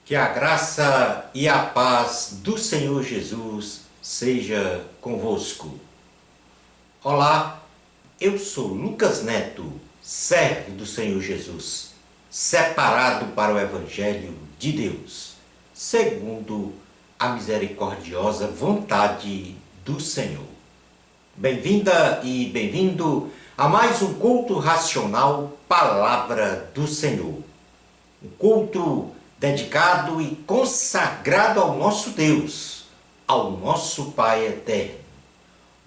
Que a graça e a paz do Senhor Jesus seja convosco. Olá, eu sou Lucas Neto, servo do Senhor Jesus, separado para o Evangelho de Deus, segundo a misericordiosa vontade do Senhor. Bem-vinda e bem-vindo a mais um culto racional Palavra do Senhor. Um culto dedicado e consagrado ao nosso Deus, ao nosso Pai eterno.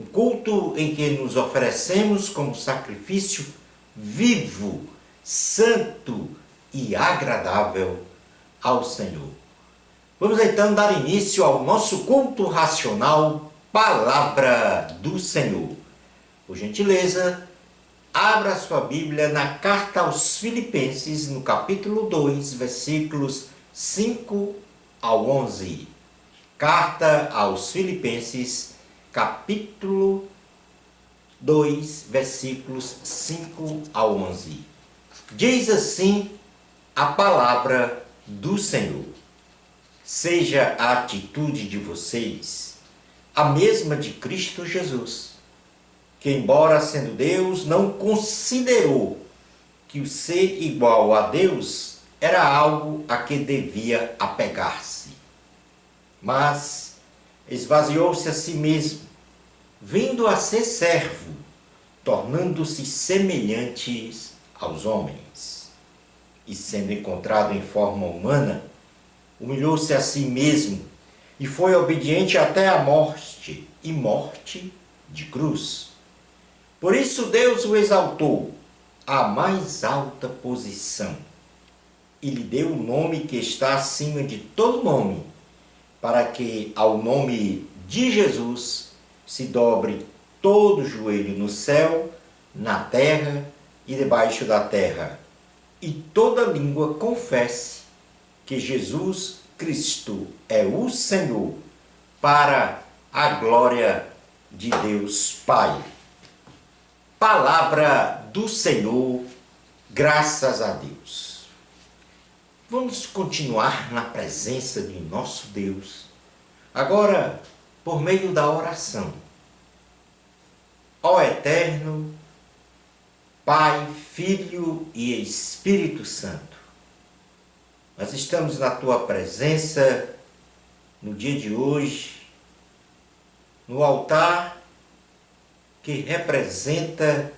Um culto em que nos oferecemos como sacrifício vivo, santo e agradável ao Senhor. Vamos então dar início ao nosso culto racional Palavra do Senhor. Por gentileza, abra sua Bíblia na carta aos Filipenses, no capítulo 2, versículos 5 ao 11. Carta aos Filipenses, capítulo 2, versículos 5 ao 11. Diz assim a palavra do Senhor: seja a atitude de vocês a mesma de Cristo Jesus, que, embora sendo Deus, não considerou que o ser igual a Deus era algo a que devia apegar-se. Mas esvaziou-se a si mesmo, vindo a ser servo, tornando-se semelhante aos homens. E sendo encontrado em forma humana, humilhou-se a si mesmo e foi obediente até a morte, e morte de cruz. Por isso Deus o exaltou à mais alta posição e lhe deu o nome que está acima de todo nome, para que ao nome de Jesus se dobre todo o joelho no céu, na terra e debaixo da terra, e toda língua confesse que Jesus Cristo é o Senhor, para a glória de Deus Pai. Palavra do Senhor, graças a Deus. Vamos continuar na presença de nosso Deus, agora por meio da oração. Ó Eterno, Pai, Filho e Espírito Santo, nós estamos na Tua presença no dia de hoje, no altar que representa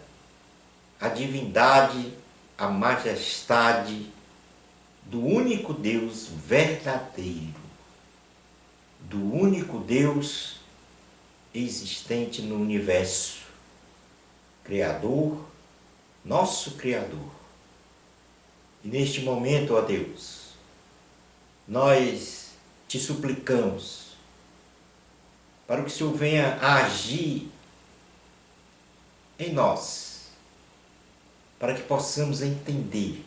a divindade, a majestade do único Deus verdadeiro, do único Deus existente no universo, Criador, nosso Criador. E neste momento, ó Deus, nós te suplicamos para que o Senhor venha a agir em nós, para que possamos entender,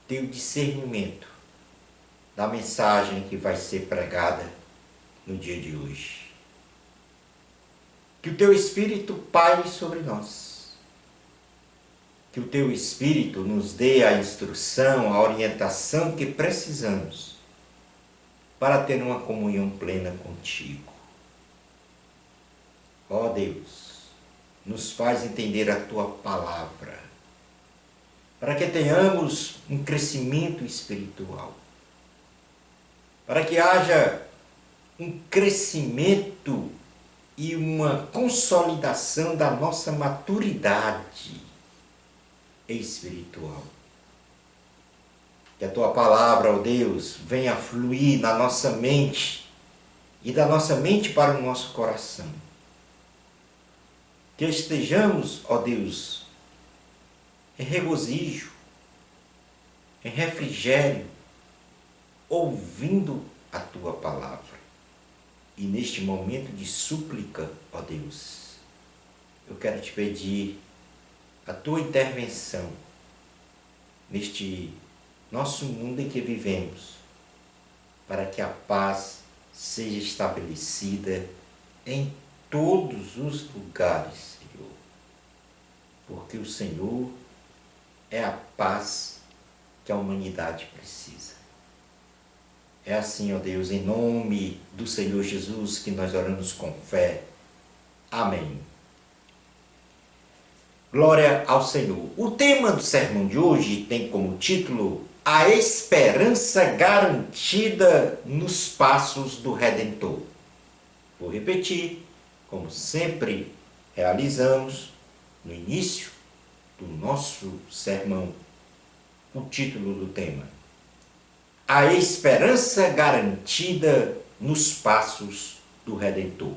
ter o discernimento da mensagem que vai ser pregada no dia de hoje. Que o Teu Espírito paire sobre nós, que o Teu Espírito nos dê a instrução, a orientação que precisamos para ter uma comunhão plena contigo. Ó Deus, nos faz entender a Tua palavra, para que tenhamos um crescimento espiritual, para que haja um crescimento e uma consolidação da nossa maturidade espiritual. Que a Tua palavra, ó Deus, venha fluir na nossa mente e da nossa mente para o nosso coração. Que estejamos, ó Deus, em regozijo, em refrigério, ouvindo a Tua palavra. E neste momento de súplica, ó Deus, eu quero te pedir a Tua intervenção neste nosso mundo em que vivemos, para que a paz seja estabelecida em todos os lugares, Senhor. Porque o Senhor é a paz que a humanidade precisa. É assim, ó Deus, em nome do Senhor Jesus, que nós oramos com fé. Amém. Glória ao Senhor. O tema do sermão de hoje tem como título A Esperança Garantida nos Passos do Redentor. Vou repetir, como sempre realizamos no início do nosso sermão, o título do tema. A esperança garantida nos passos do Redentor.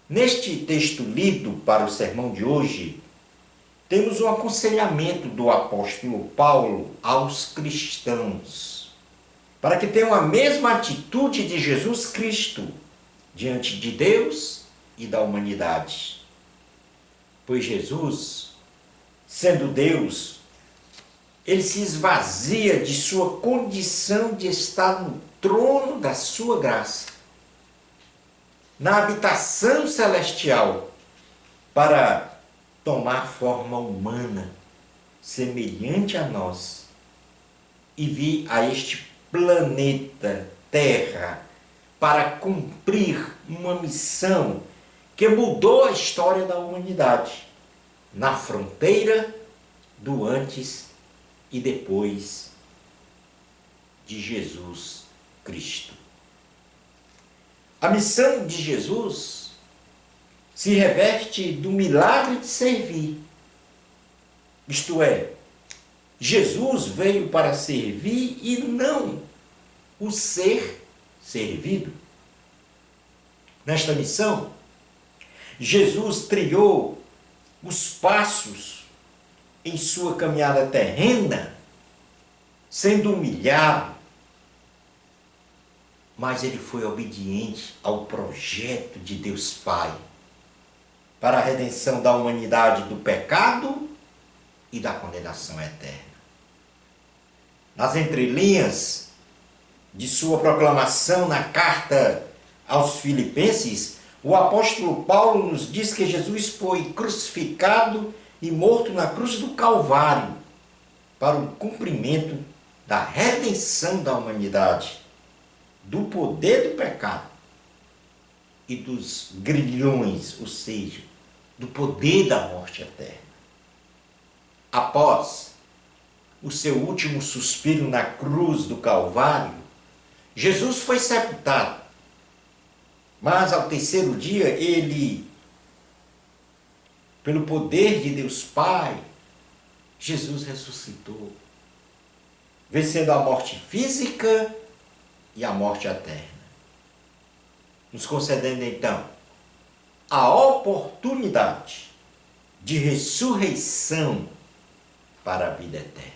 Neste texto lido para o sermão de hoje, temos um aconselhamento do apóstolo Paulo aos cristãos, para que tenham a mesma atitude de Jesus Cristo diante de Deus e da humanidade. Pois Jesus, sendo Deus, ele se esvazia de sua condição de estar no trono da sua graça, na habitação celestial, para tomar forma humana, semelhante a nós, e vir a este planeta Terra para cumprir uma missão que mudou a história da humanidade, na fronteira do antes e depois de Jesus Cristo. A missão de Jesus se reveste do milagre de servir. Isto é, Jesus veio para servir e não o ser servido. Nesta missão, Jesus trilhou os passos em sua caminhada terrena, sendo humilhado, mas ele foi obediente ao projeto de Deus Pai para a redenção da humanidade do pecado e da condenação eterna. Nas entrelinhas de sua proclamação na carta aos Filipenses, o apóstolo Paulo nos diz que Jesus foi crucificado e morto na cruz do Calvário para o cumprimento da redenção da humanidade, do poder do pecado e dos grilhões, ou seja, do poder da morte eterna. Após o seu último suspiro na cruz do Calvário, Jesus foi sepultado, mas ao terceiro dia ele, pelo poder de Deus Pai, Jesus ressuscitou, vencendo a morte física e a morte eterna, nos concedendo então a oportunidade de ressurreição para a vida eterna.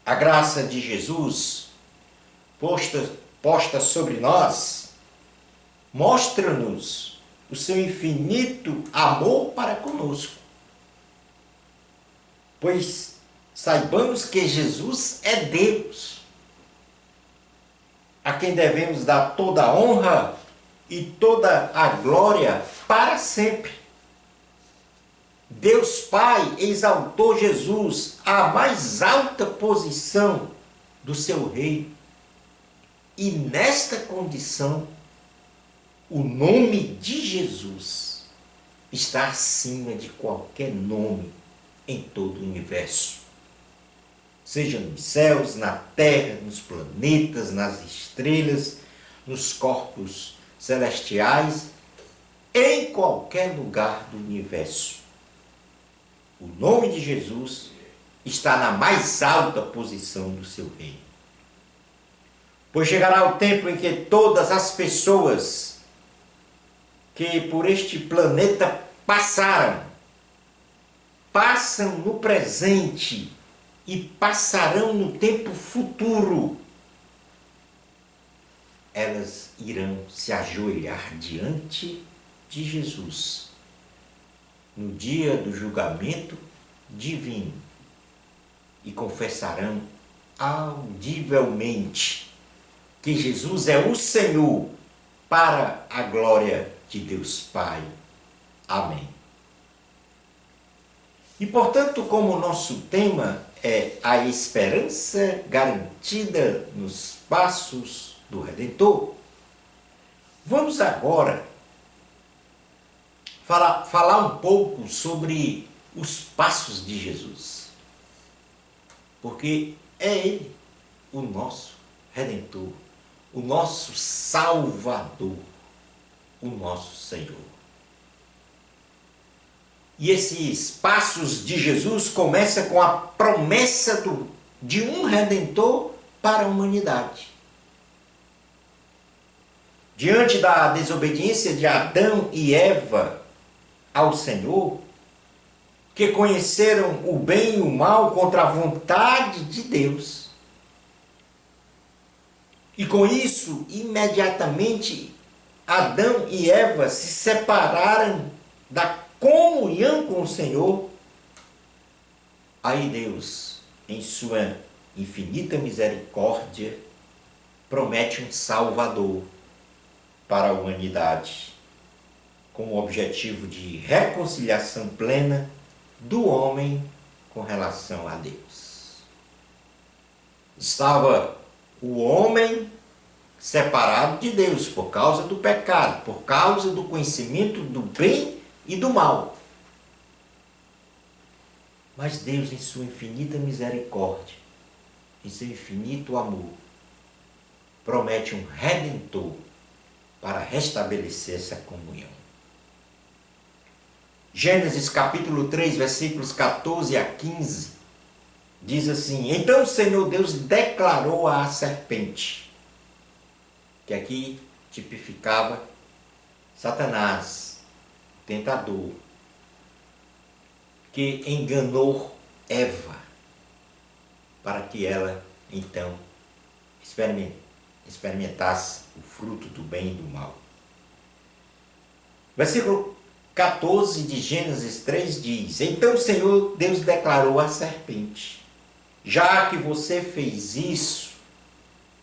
A graça de Jesus posta sobre nós mostra-nos o seu infinito amor para conosco, pois saibamos que Jesus é Deus, a quem devemos dar toda a honra e toda a glória para sempre. Deus Pai exaltou Jesus à mais alta posição do seu reino, e nesta condição, o nome de Jesus está acima de qualquer nome em todo o universo. Seja nos céus, na terra, nos planetas, nas estrelas, nos corpos celestiais, em qualquer lugar do universo. O nome de Jesus está na mais alta posição do seu reino. Pois chegará o tempo em que todas as pessoas que por este planeta passam no presente e passarão no tempo futuro, elas irão se ajoelhar diante de Jesus no dia do julgamento divino e confessarão audivelmente que Jesus é o Senhor, para a glória de Deus Pai. Amém. E portanto, como o nosso tema é a esperança garantida nos passos do Redentor. Vamos agora falar um pouco sobre os passos de Jesus, porque é Ele o nosso Redentor, o nosso Salvador, o nosso Senhor. E esses passos de Jesus começam com a promessa de um Redentor para a humanidade. Diante da desobediência de Adão e Eva ao Senhor, que conheceram o bem e o mal contra a vontade de Deus, e com isso, imediatamente, Adão e Eva se separaram da comunhão com o Senhor. Aí Deus, em sua infinita misericórdia, promete um Salvador para a humanidade, com o objetivo de reconciliação plena do homem com relação a Deus. Estava o homem separado de Deus por causa do pecado, por causa do conhecimento do bem e do mal. Mas Deus, em sua infinita misericórdia, em seu infinito amor, promete um Redentor para restabelecer essa comunhão. Gênesis capítulo 3, versículos 14 a 15, diz assim: Então o Senhor Deus declarou à serpente, que aqui tipificava Satanás, tentador, que enganou Eva, para que ela, então, experimentasse o fruto do bem e do mal. Versículo 14 de Gênesis 3 diz: Então o Senhor Deus declarou à serpente: Já que você fez isso,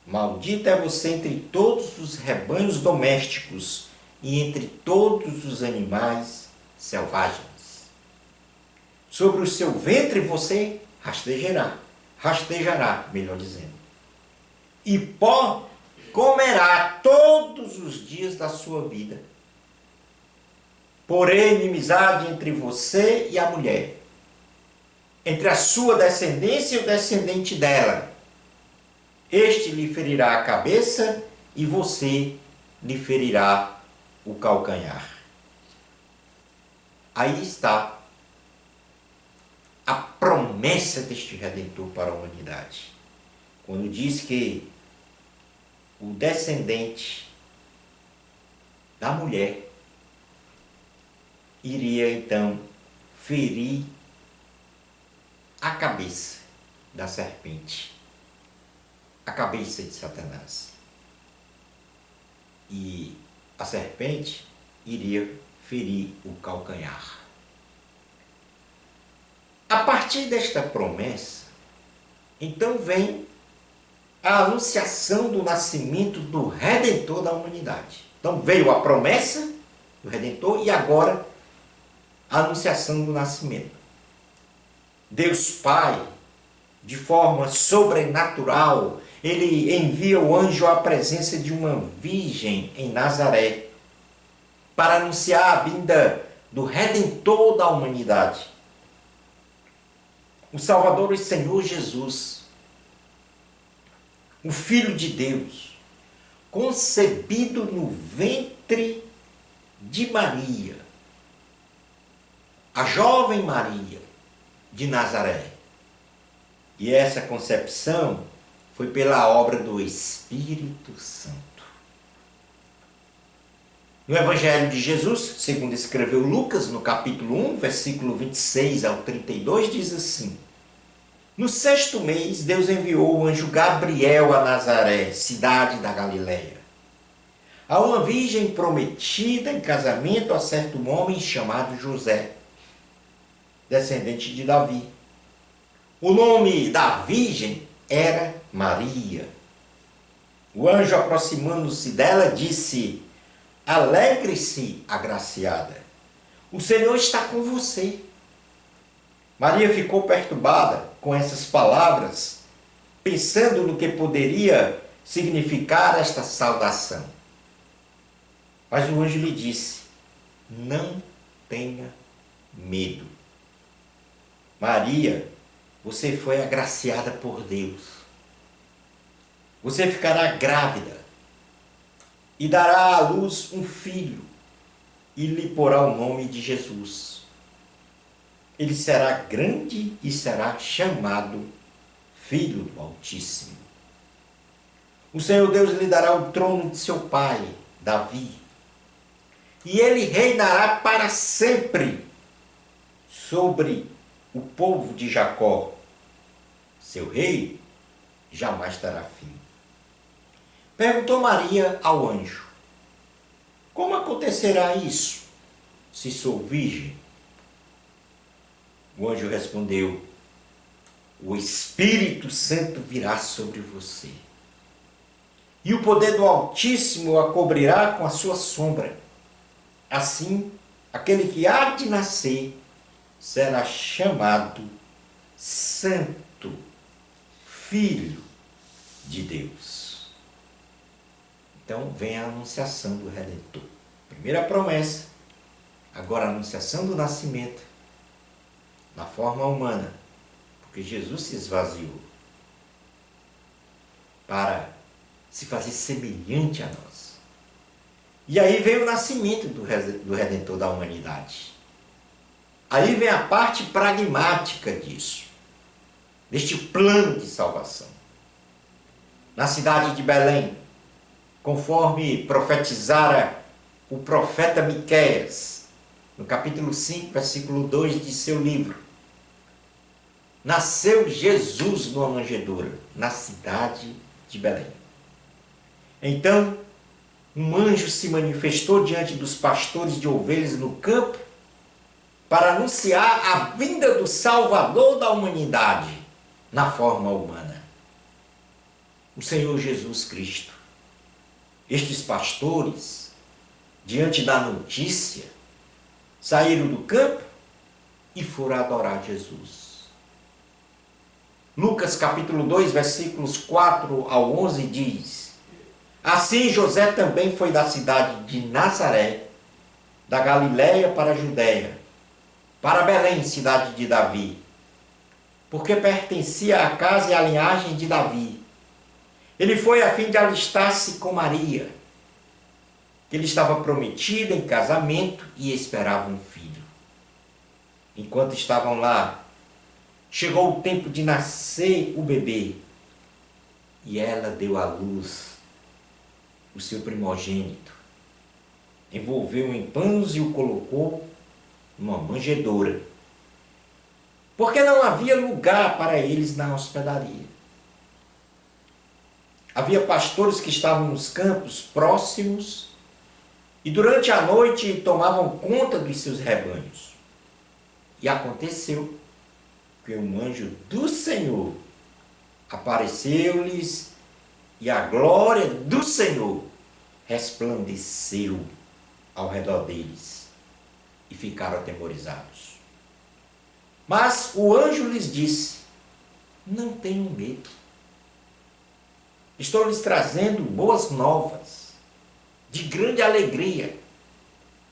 maldita é você entre todos os rebanhos domésticos e entre todos os animais selvagens. Sobre o seu ventre você rastejará, melhor dizendo, e pó comerá todos os dias da sua vida. Porém, inimizade entre você e a mulher, entre a sua descendência e o descendente dela. Este lhe ferirá a cabeça e você lhe ferirá o calcanhar. Aí está a promessa deste Redentor para a humanidade, quando diz que o descendente da mulher iria então ferir a cabeça da serpente, a cabeça de Satanás. E a serpente iria ferir o calcanhar. A partir desta promessa, então vem a anunciação do nascimento do Redentor da humanidade. Então veio a promessa do Redentor e agora a anunciação do nascimento. Deus Pai, de forma sobrenatural, Ele envia o anjo à presença de uma virgem em Nazaré para anunciar a vinda do Redentor da humanidade, o Salvador e Senhor Jesus, o Filho de Deus, concebido no ventre de Maria, a jovem Maria de Nazaré. E essa concepção foi pela obra do Espírito Santo. No Evangelho de Jesus, segundo escreveu Lucas, no capítulo 1, versículo 26 ao 32, diz assim: No 6º mês, Deus enviou o anjo Gabriel a Nazaré, cidade da Galileia, a uma virgem prometida em casamento a certo homem chamado José, descendente de Davi. O nome da virgem era Maria. O anjo, aproximando-se dela, disse: Alegre-se, agraciada, o Senhor está com você. Maria ficou perturbada com essas palavras, pensando no que poderia significar esta saudação. Mas o anjo lhe disse: não tenha medo. Maria, você foi agraciada por Deus. Você ficará grávida e dará à luz um filho e lhe porá o nome de Jesus. Ele será grande e será chamado Filho do Altíssimo. O Senhor Deus lhe dará o trono de seu pai, Davi, e ele reinará para sempre sobre o povo de Jacó. Seu rei jamais terá fim. Perguntou Maria ao anjo: como acontecerá isso, se sou virgem? O anjo respondeu: o Espírito Santo virá sobre você, e o poder do Altíssimo a cobrirá com a sua sombra. Assim, aquele que há de nascer será chamado Santo, Filho de Deus. Então vem a anunciação do Redentor. Primeira promessa, agora a anunciação do nascimento na forma humana, porque Jesus se esvaziou para se fazer semelhante a nós. E aí vem o nascimento do Redentor da humanidade. Aí vem a parte pragmática disso, deste plano de salvação. Na cidade de Belém, conforme profetizara o profeta Miqueias, no capítulo 5, versículo 2 de seu livro, nasceu Jesus numa manjedoura, na cidade de Belém. Então, um anjo se manifestou diante dos pastores de ovelhas no campo para anunciar a vinda do Salvador da humanidade na forma humana, o Senhor Jesus Cristo. Estes pastores, diante da notícia, saíram do campo e foram adorar Jesus. Lucas capítulo 2, versículos 4 ao 11 diz: assim José também foi da cidade de Nazaré, da Galiléia para a Judéia, para Belém, cidade de Davi, porque pertencia à casa e à linhagem de Davi. Ele foi a fim de alistar-se com Maria, que lhe estava prometida em casamento e esperava um filho. Enquanto estavam lá, chegou o tempo de nascer o bebê, e ela deu à luz o seu primogênito, envolveu em panos e o colocou numa manjedoura, porque não havia lugar para eles na hospedaria. Havia pastores que estavam nos campos próximos e durante a noite tomavam conta dos seus rebanhos. E aconteceu que um anjo do Senhor apareceu-lhes e a glória do Senhor resplandeceu ao redor deles e ficaram atemorizados. Mas o anjo lhes disse: não tenham medo. Estou lhes trazendo boas novas, de grande alegria,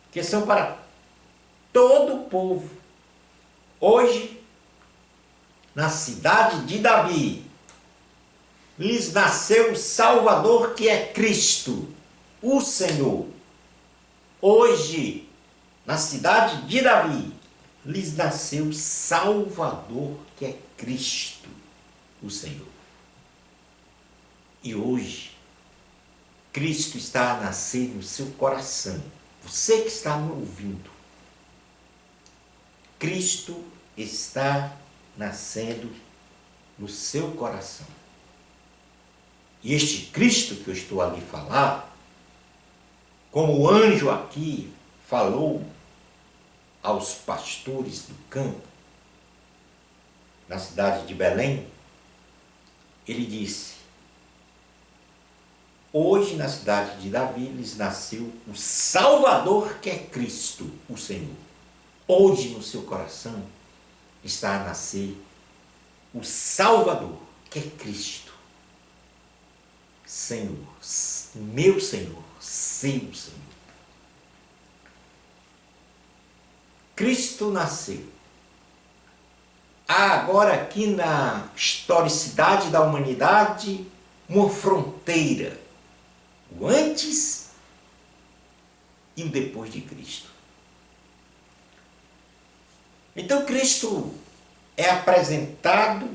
que são para todo o povo. Hoje, na cidade de Davi, lhes nasceu o Salvador, que é Cristo, o Senhor. Hoje, na cidade de Davi, lhes nasceu o Salvador, que é Cristo, o Senhor. E hoje, Cristo está a nascer no seu coração. Você que está me ouvindo, Cristo está nascendo no seu coração. E este Cristo que eu estou ali a falar, como o anjo aqui falou aos pastores do campo, na cidade de Belém, ele disse: hoje na cidade de Davi lhes nasceu o Salvador, que é Cristo, o Senhor. Hoje no seu coração está a nascer o Salvador, que é Cristo. Senhor, meu Senhor, seu Senhor. Cristo nasceu. Há agora aqui na historicidade da humanidade uma fronteira, o antes e o depois de Cristo. Então Cristo é apresentado,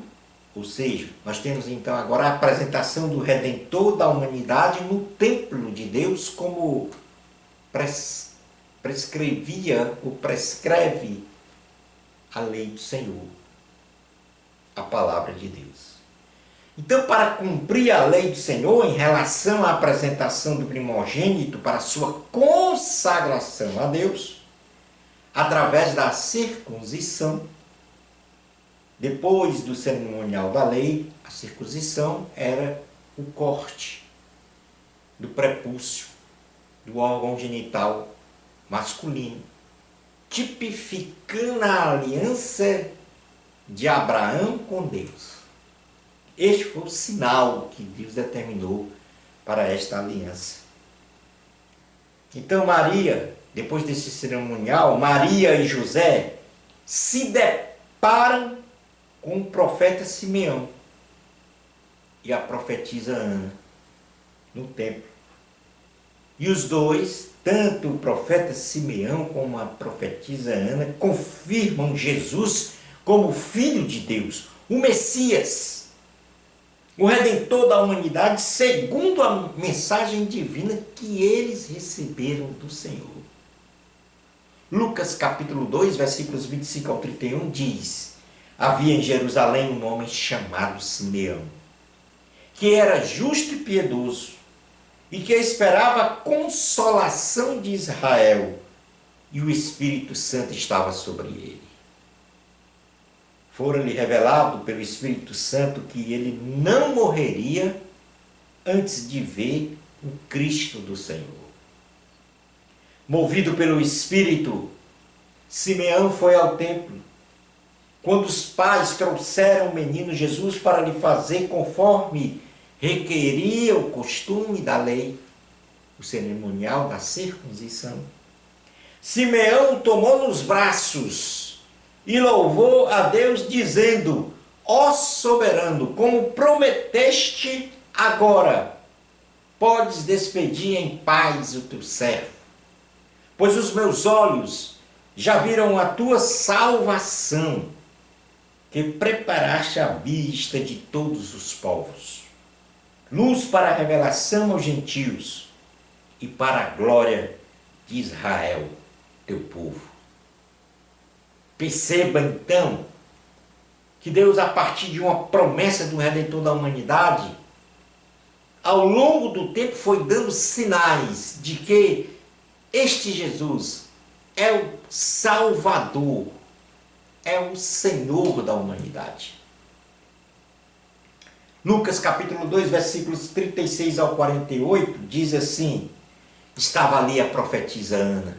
ou seja, nós temos então agora a apresentação do Redentor da humanidade no templo de Deus, como prescrevia ou prescreve a lei do Senhor, a palavra de Deus. Então, para cumprir a lei do Senhor em relação à apresentação do primogênito para sua consagração a Deus, através da circuncisão, depois do cerimonial da lei, a circuncisão era o corte do prepúcio, do órgão genital masculino, tipificando a aliança de Abraão com Deus. Este foi o sinal que Deus determinou para esta aliança. Então Maria, depois desse cerimonial, Maria e José se deparam com o profeta Simeão e a profetisa Ana no templo. E os dois, tanto o profeta Simeão como a profetisa Ana, confirmam Jesus como Filho de Deus, o Messias, o Redentor da humanidade, segundo a mensagem divina que eles receberam do Senhor. Lucas capítulo 2, versículos 25 ao 31 diz: havia em Jerusalém um homem chamado Simeão, que era justo e piedoso, e que esperava a consolação de Israel, e o Espírito Santo estava sobre ele. Fora-lhe revelado pelo Espírito Santo que ele não morreria antes de ver o Cristo do Senhor. Movido pelo Espírito, Simeão foi ao templo. Quando os pais trouxeram o menino Jesus para lhe fazer conforme requeria o costume da lei, o cerimonial da circuncisão, Simeão o tomou nos braços e louvou a Deus, dizendo: ó soberano, como prometeste, agora podes despedir em paz o teu servo, pois os meus olhos já viram a tua salvação, que preparaste à vista de todos os povos, luz para a revelação aos gentios e para a glória de Israel, teu povo. Perceba então que Deus, a partir de uma promessa do Redentor da humanidade, ao longo do tempo foi dando sinais de que este Jesus é o Salvador, é o Senhor da humanidade. Lucas capítulo 2, versículos 36 ao 48, diz assim: estava ali a profetisa Ana,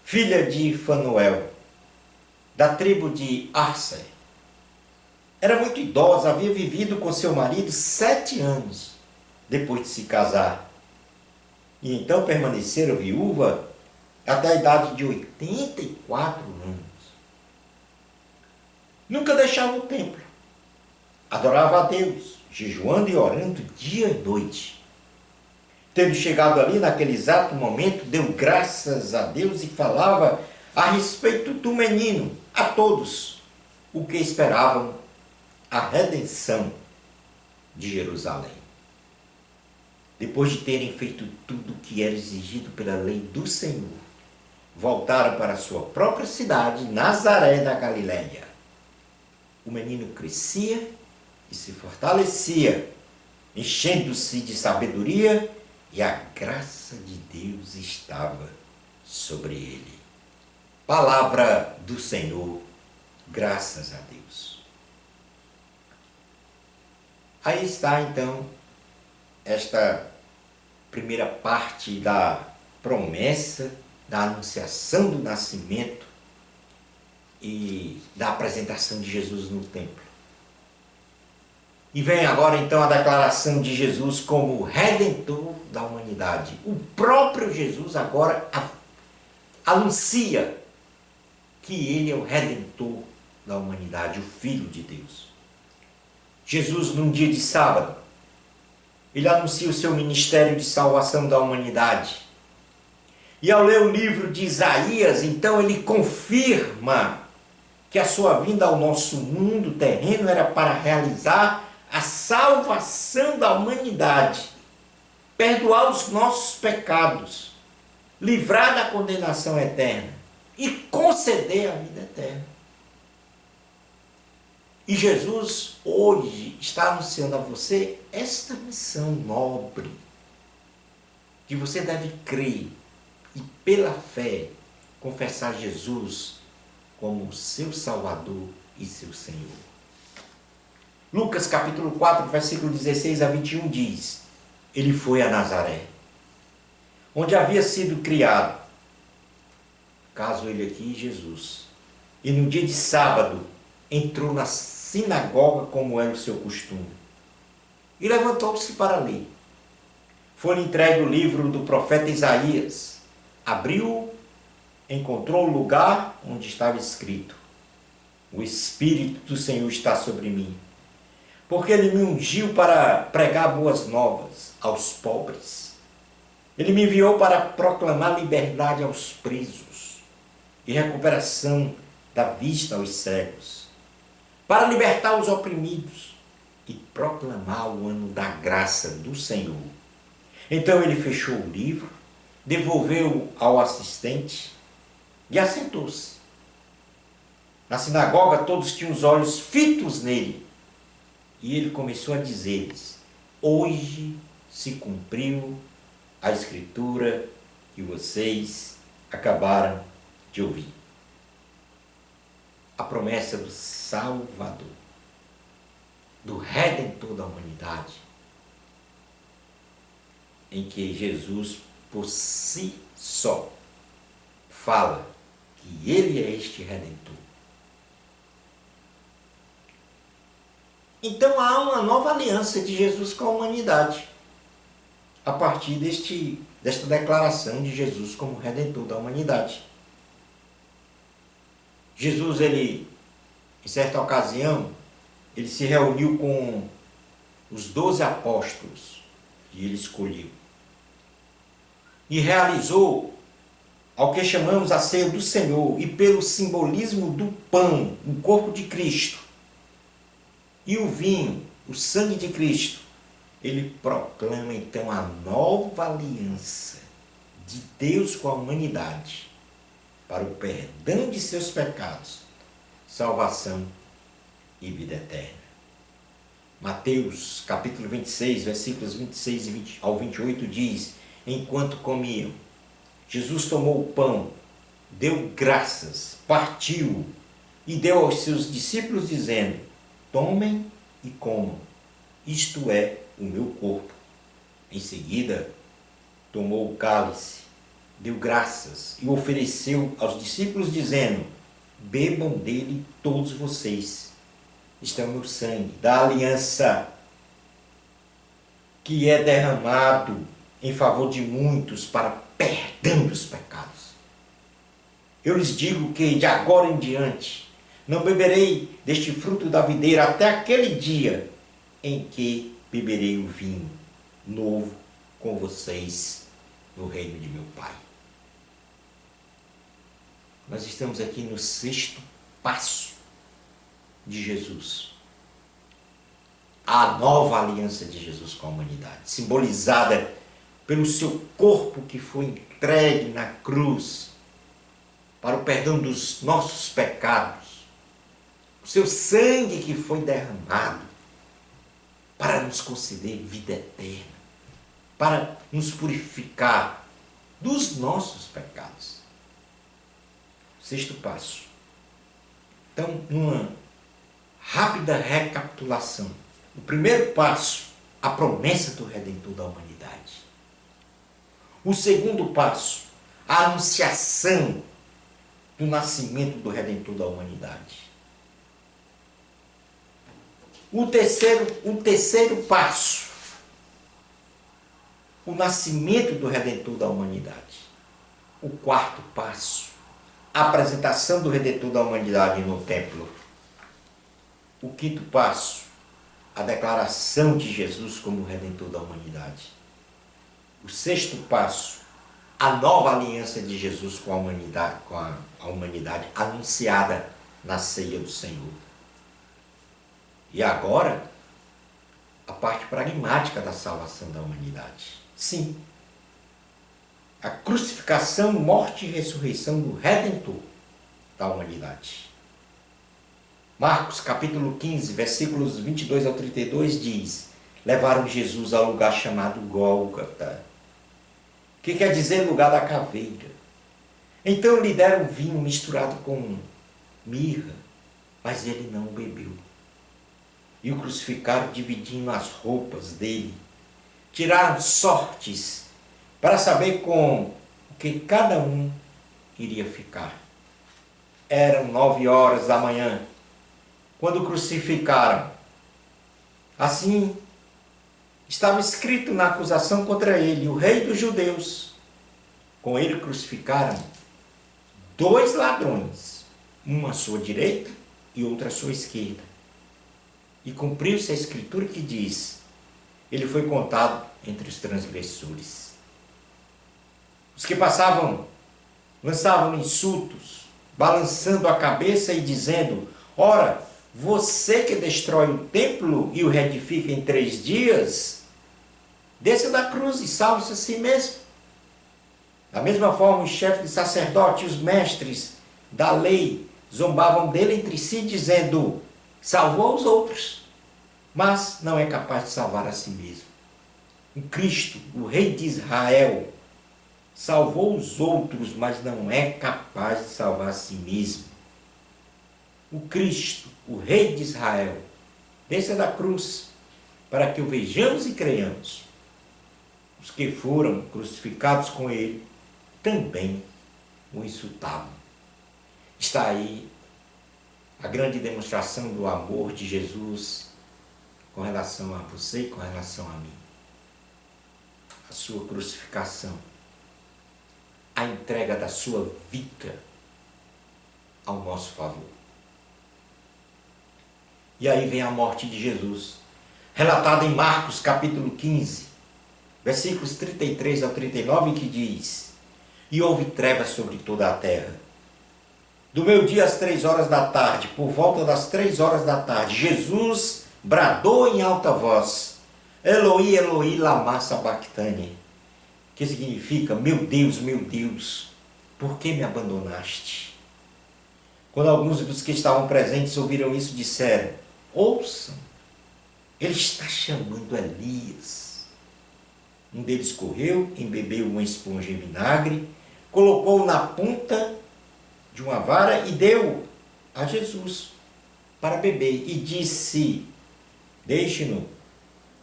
filha de Fanuel, da tribo de Arser. Era muito idosa, havia vivido com seu marido 7 anos depois de se casar. E então permaneceram viúva até a idade de 84 anos. Nunca deixava o templo. Adorava a Deus, jejuando e orando dia e noite. Tendo chegado ali naquele exato momento, deu graças a Deus e falava a respeito do menino a todos o que esperavam a redenção de Jerusalém. Depois de terem feito tudo o que era exigido pela lei do Senhor, voltaram para sua própria cidade, Nazaré da Galileia. O menino crescia e se fortalecia, enchendo-se de sabedoria, e a graça de Deus estava sobre ele. Palavra do Senhor, graças a Deus. Aí está então esta primeira parte da promessa, da anunciação do nascimento e da apresentação de Jesus no templo. E vem agora então a declaração de Jesus como Redentor da humanidade. O próprio Jesus agora anuncia que ele é o Redentor da humanidade, o Filho de Deus. Jesus, num dia de sábado, ele anuncia o seu ministério de salvação da humanidade. E ao ler o livro de Isaías, então ele confirma que a sua vinda ao nosso mundo terreno era para realizar a salvação da humanidade, perdoar os nossos pecados, livrar da condenação eterna e conceder a vida eterna. E Jesus hoje está anunciando a você esta missão nobre, que você deve crer e pela fé confessar Jesus como seu Salvador e seu Senhor. Lucas capítulo 4, versículo 16 a 21 diz: ele foi a Nazaré, onde havia sido criado, caso ele aqui, Jesus, e no dia de sábado entrou na sinagoga como era o seu costume, e levantou-se para ler. Foi-lhe entregue o livro do profeta Isaías, abriu, encontrou o lugar onde estava escrito: o Espírito do Senhor está sobre mim, porque ele me ungiu para pregar boas novas aos pobres. Ele me enviou para proclamar liberdade aos presos e recuperação da vista aos cegos, para libertar os oprimidos e proclamar o ano da graça do Senhor. Então ele fechou o livro, devolveu ao assistente e assentou-se. Na sinagoga todos tinham os olhos fitos nele. E ele começou a dizer-lhes: hoje se cumpriu a escritura que vocês acabaram de ouvir. A promessa do Salvador, do Redentor da humanidade, em que Jesus por si só fala que ele é este Redentor. Então há uma nova aliança de Jesus com a humanidade, a partir desta declaração de Jesus como Redentor da humanidade. Jesus, ele, em certa ocasião, ele se reuniu com os 12 apóstolos que ele escolheu e realizou ao que chamamos a ceia do Senhor, e pelo simbolismo do pão, o corpo de Cristo, e o vinho, o sangue de Cristo, ele proclama então a nova aliança de Deus com a humanidade para o perdão de seus pecados, salvação e vida eterna. Mateus capítulo 26, versículos 26 ao 28 diz: enquanto comiam, Jesus tomou o pão, deu graças, partiu e deu aos seus discípulos dizendo: tomem e comam, isto é o meu corpo. Em seguida, tomou o cálice, deu graças e ofereceu aos discípulos dizendo: bebam dele todos vocês, isto é o meu sangue da aliança, que é derramado em favor de muitos para perdão dos pecados. Eu lhes digo que de agora em diante não beberei deste fruto da videira até aquele dia em que beberei o vinho novo com vocês no reino de meu Pai. Nós estamos aqui no 6º passo de Jesus. A nova aliança de Jesus com a humanidade, simbolizada pelo seu corpo que foi entregue na cruz para o perdão dos nossos pecados, o seu sangue que foi derramado para nos conceder vida eterna, para nos purificar dos nossos pecados. 6º passo. Então, uma rápida recapitulação. O primeiro passo, a promessa do Redentor da humanidade. O segundo passo, a anunciação do nascimento do Redentor da humanidade. O terceiro passo, o nascimento do Redentor da humanidade. O quarto passo, a apresentação do Redentor da humanidade no templo. O quinto passo, a declaração de Jesus como Redentor da humanidade. O sexto passo, a nova aliança de Jesus com a humanidade anunciada na ceia do Senhor. E agora, a parte pragmática da salvação da humanidade. Sim, a crucificação, morte e ressurreição do Redentor da humanidade. Marcos capítulo 15, versículos 22 ao 32 diz: levaram Jesus ao lugar chamado Gólgota, que quer dizer lugar da caveira. Então lhe deram vinho misturado com mirra, mas ele não bebeu. E o crucificaram dividindo as roupas dele. Tiraram sortes para saber com o que cada um iria ficar. Eram 9 horas da manhã, quando o crucificaram. Assim, estava escrito na acusação contra ele: o rei dos judeus. Com ele crucificaram 2 ladrões, um à sua direita e outro à sua esquerda. E cumpriu-se a escritura que diz: ele foi contado entre os transgressores. Os que passavam lançavam insultos, balançando a cabeça e dizendo: ora, você que destrói o templo e o reedifica em 3 dias, desça da cruz e salve-se a si mesmo. Da mesma forma, os chefes de sacerdote e os mestres da lei zombavam dele entre si, dizendo: salvou os outros, mas não é capaz de salvar a si mesmo. O Cristo, o Rei de Israel, salvou os outros, mas não é capaz de salvar a si mesmo. O Cristo, o Rei de Israel, desça da cruz para que o vejamos e creiamos. Os que foram crucificados com ele também o insultavam. Está aí a grande demonstração do amor de Jesus com relação a você e com relação a mim. A sua crucificação, a entrega da sua vida ao nosso favor. E aí vem a morte de Jesus, relatada em Marcos capítulo 15, versículos 33 ao 39, que diz: e houve trevas sobre toda a terra. Do meio-dia às 3 horas da tarde, por volta das 3 horas da tarde, Jesus bradou em alta voz: Eloi, Eloi, lama sabachthani, que significa: meu Deus, por que me abandonaste? Quando alguns dos que estavam presentes ouviram isso, disseram: ouçam, ele está chamando Elias. Um deles correu, embebeu uma esponja em vinagre, colocou na ponta de uma vara e deu a Jesus para beber. E disse: deixe-no,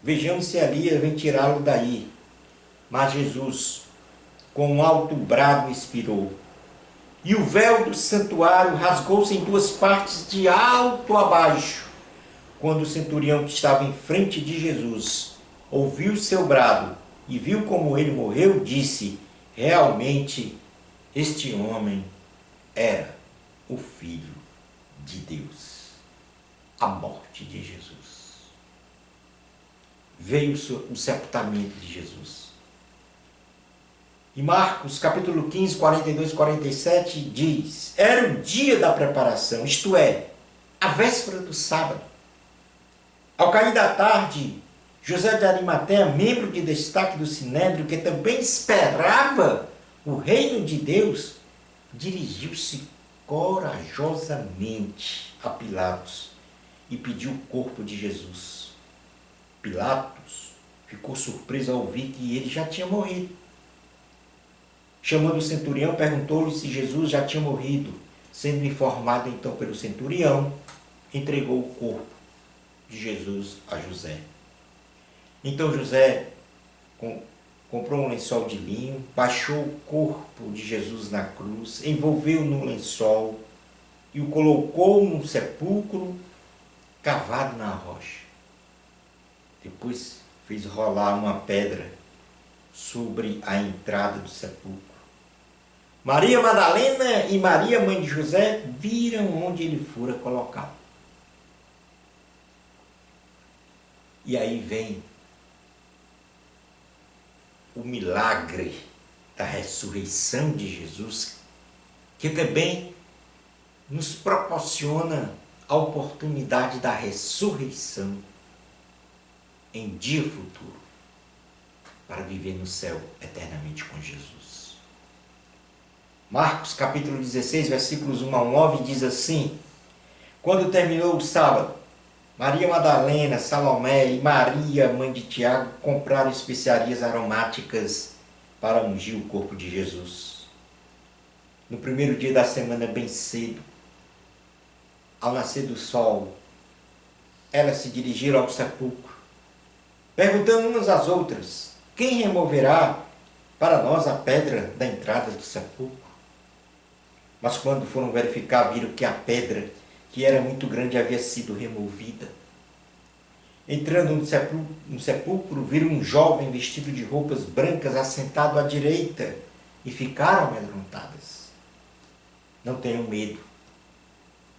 vejamos se Elias vem tirá-lo daí. Mas Jesus, com um alto brado, expirou. E o véu do santuário rasgou-se em 2 partes, de alto a baixo. Quando o centurião que estava em frente de Jesus ouviu seu brado e viu como ele morreu, disse: realmente este homem era o Filho de Deus. A morte de Jesus. Veio o sepultamento de Jesus. E Marcos capítulo 15, 42 e 47 diz: era o dia da preparação, isto é, a véspera do sábado. Ao cair da tarde, José de Arimateia, membro de destaque do Sinédrio, que também esperava o reino de Deus, dirigiu-se corajosamente a Pilatos e pediu o corpo de Jesus. Pilatos ficou surpreso ao ouvir que ele já tinha morrido. Chamando o centurião, perguntou-lhe se Jesus já tinha morrido. Sendo informado então pelo centurião, entregou o corpo de Jesus a José. Então José comprou um lençol de linho, baixou o corpo de Jesus na cruz, envolveu no lençol e o colocou num sepulcro cavado na rocha. Depois fez rolar uma pedra sobre a entrada do sepulcro. Maria Madalena e Maria, mãe de José, viram onde ele fora colocado. E aí vem o milagre da ressurreição de Jesus, que também nos proporciona a oportunidade da ressurreição em dia futuro, para viver no céu eternamente com Jesus. Marcos capítulo 16, versículos 1 a 9 diz assim: quando terminou o sábado, Maria Madalena, Salomé e Maria, mãe de Tiago, compraram especiarias aromáticas para ungir o corpo de Jesus. No primeiro dia da semana, bem cedo, ao nascer do sol, elas se dirigiram ao sepulcro, perguntando umas às outras: quem removerá para nós a pedra da entrada do sepulcro? Mas quando foram verificar, viram que a pedra, que era muito grande, havia sido removida. Entrando no sepulcro, viram um jovem vestido de roupas brancas assentado à direita e ficaram amedrontadas. Não tenham medo,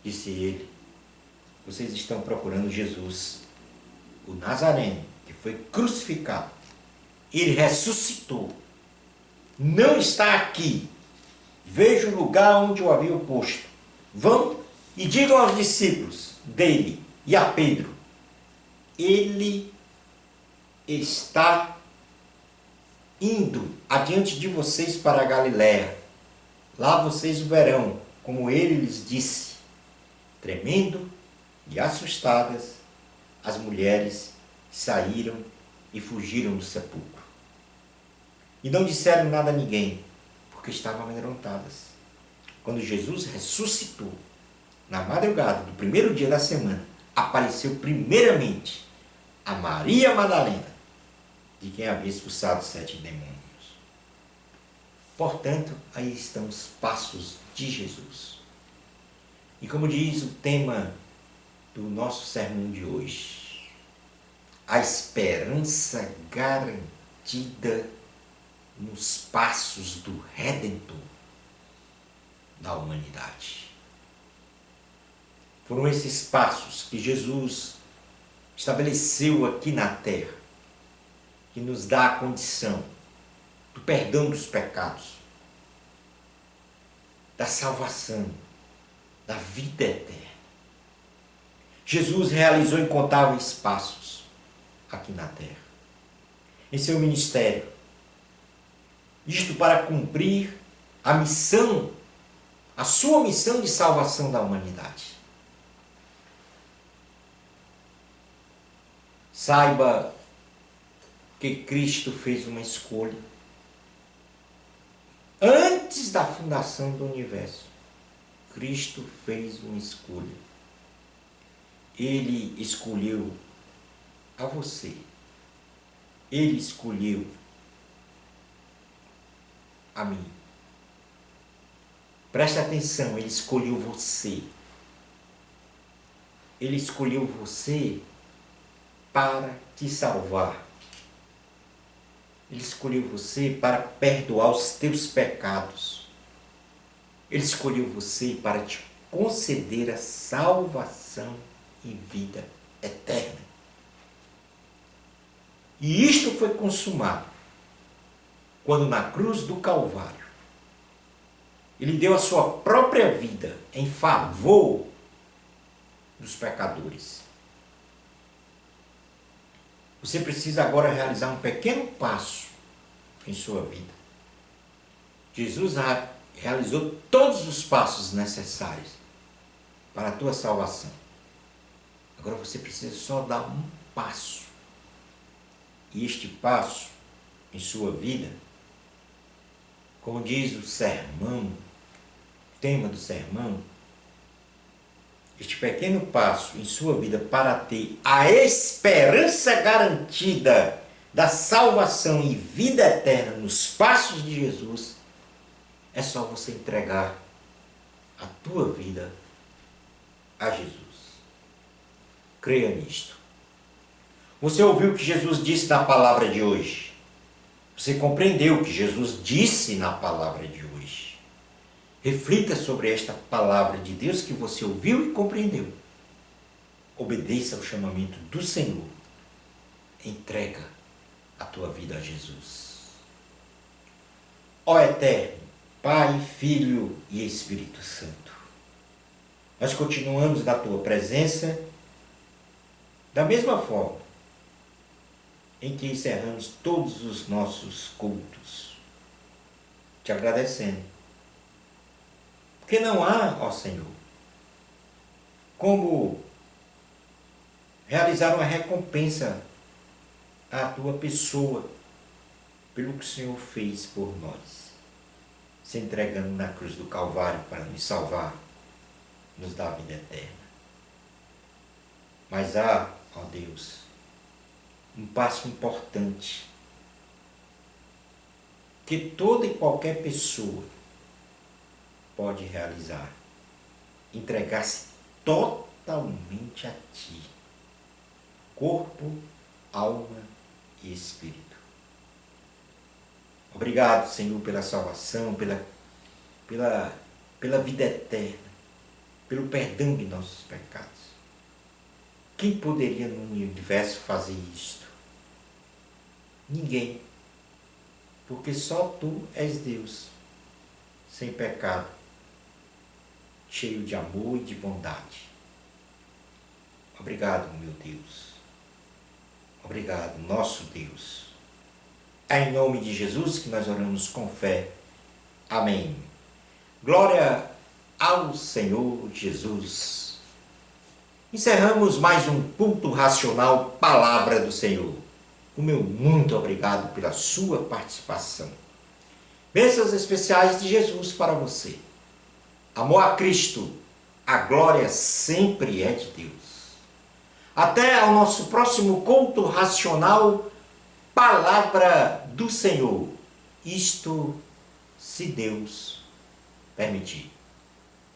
disse ele. Vocês estão procurando Jesus, o Nazareno, que foi crucificado. Ele ressuscitou. Não está aqui. Veja o lugar onde o havia posto. Vão e digam aos discípulos dele e a Pedro: ele está indo adiante de vocês para a Galiléia. Lá vocês o verão, como ele lhes disse. Tremendo e assustadas, as mulheres saíram e fugiram do sepulcro. E não disseram nada a ninguém, porque estavam amedrontadas. Quando Jesus ressuscitou, na madrugada do primeiro dia da semana, apareceu primeiramente a Maria Madalena, de quem havia expulsado 7 demônios. Portanto, aí estão os passos de Jesus. E como diz o tema do nosso sermão de hoje, a esperança garantida nos passos do Redentor da humanidade. Foram esses passos que Jesus estabeleceu aqui na terra, que nos dá a condição do perdão dos pecados, da salvação, da vida eterna. Jesus realizou incontáveis passos aqui na terra, em seu ministério, isto para cumprir a missão, a sua missão de salvação da humanidade. Saiba que Cristo fez uma escolha antes da fundação do universo. Cristo fez uma escolha. Ele escolheu a você. Ele escolheu a mim. Preste atenção, ele escolheu você. Ele escolheu você para te salvar. Ele escolheu você para perdoar os teus pecados. Ele escolheu você para te conceder a salvação e vida eterna. E isto foi consumado quando na cruz do Calvário ele deu a sua própria vida em favor dos pecadores. Você precisa agora realizar um pequeno passo em sua vida. Jesus realizou todos os passos necessários para a tua salvação. Agora você precisa só dar um passo. E este passo em sua vida, como diz o sermão, o tema do sermão, este pequeno passo em sua vida para ter a esperança garantida da salvação e vida eterna nos passos de Jesus, é só você entregar a tua vida a Jesus. Creia nisto. Você ouviu o que Jesus disse na palavra de hoje? Você compreendeu o que Jesus disse na palavra de hoje? Reflita sobre esta palavra de Deus que você ouviu e compreendeu. Obedeça ao chamamento do Senhor. Entrega a tua vida a Jesus. Ó Eterno, Pai, Filho e Espírito Santo, nós continuamos na tua presença da mesma forma em que encerramos todos os nossos cultos, te agradecendo. Porque não há, ó Senhor, como realizar uma recompensa à tua pessoa pelo que o Senhor fez por nós, se entregando na cruz do Calvário para nos salvar, nos dar a vida eterna. Mas há, ó Deus, um passo importante que toda e qualquer pessoa pode realizar: entregar-se totalmente a Ti, corpo, alma e espírito. Obrigado, Senhor, pela salvação, pela vida eterna, pelo perdão de nossos pecados. Quem poderia no universo fazer isto? Ninguém. Porque só Tu és Deus, sem pecado, cheio de amor e de bondade. Obrigado, meu Deus. Obrigado, nosso Deus. É em nome de Jesus que nós oramos com fé. Amém. Glória ao Senhor Jesus. Encerramos mais um culto racional, Palavra do Senhor. O meu muito obrigado pela sua participação. Bênçãos especiais de Jesus para você. Amor a Cristo, a glória sempre é de Deus. Até ao nosso próximo culto racional, Palavra do Senhor. Isto, se Deus permitir.